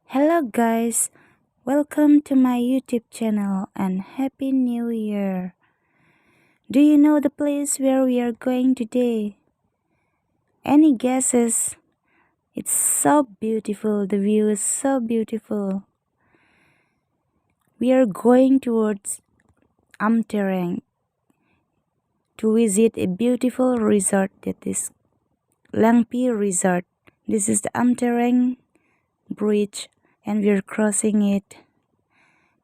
Hello guys, welcome to my YouTube channel and Happy New Year. Do you know the place where we are going today? Any guesses? It's so beautiful, the view is so beautiful. We are going towards Amtereng to visit a beautiful resort, that is Langpi Resort. This is the Amtereng bridge and we are crossing it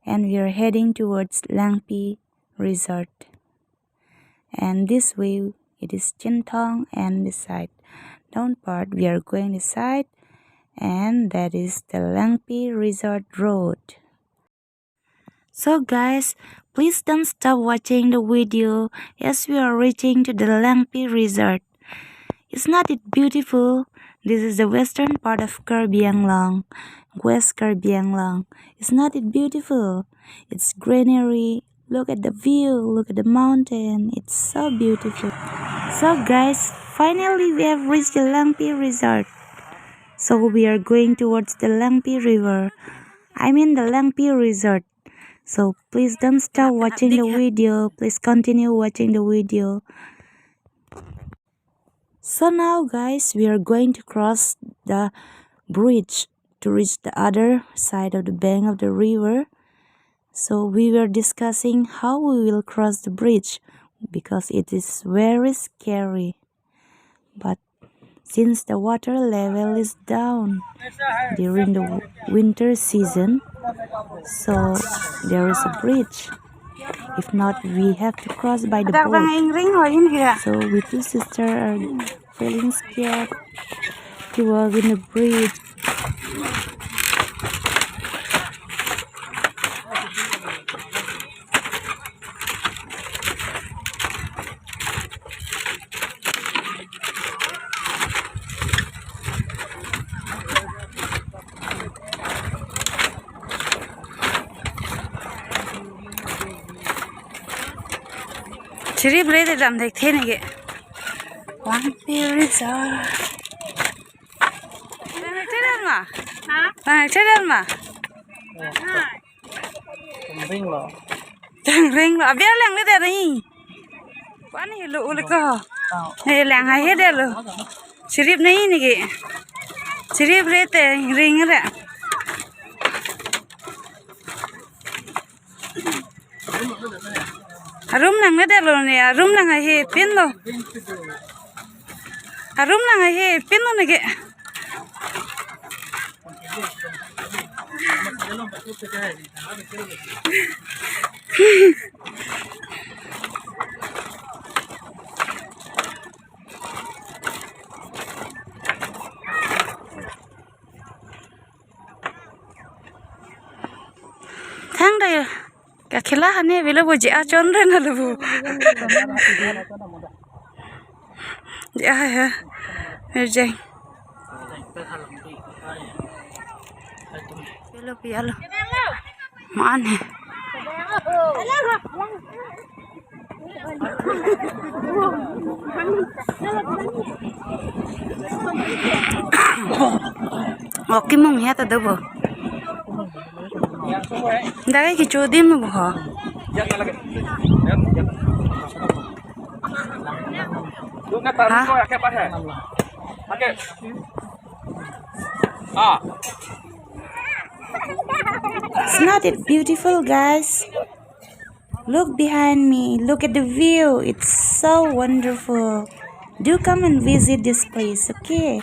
and we are heading towards Langpi Resort. And this way it is Chintong, and the side down part we are going this side, and that is the Langpi Resort Road. So guys, please don't stop watching the video as we are reaching to the Langpi Resort. Is not it beautiful? This is the western part of Karbi Langpi, West Karbi Langpi. Is not it beautiful? It's greenery. Look at the view, look at the mountain. It's so beautiful. So guys, finally we have reached the Langpi Resort. So we are going towards the Langpi River. I mean the Langpi Resort. So please don't stop watching the video. Please continue watching the video. So now guys, we are going to cross the bridge to reach the other side of the bank of the river. So we were discussing how we will cross the bridge because it is very scary. But since the water level is down during the winter season, so there is a bridge. If not, we have to cross by the boat. So we two sisters are feeling scared to walk in the bridge. Chiri brede dam dekhte nige Langpi Resort. Chidal ma? Ha? Chidal ma? Ring lo. Ring lo. Biar lang de nahi. Pani lo ulko. Hey lang hai de lo. Chirip nahi nige. Chirip brede ring ra. Arum nang nede lo ne, arum nang he pin lo. Arum nang he pin lo nege. Thang đây cả khi lá này vì nó vừa dễ trốn lên là vừa dễ hả hơi dành bây giờ mà ăn nè cái mông hết rồi đâu vừa đấy cái chỗ đi mà bỏ It's not it beautiful, guys? Look behind me. Look at the view. It's so wonderful. Do come and visit this place, okay?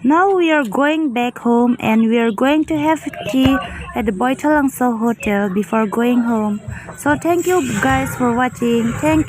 Now we are going back home and we are going to have tea at the Baithalangso hotel before going home. So thank you guys for watching. Thank you.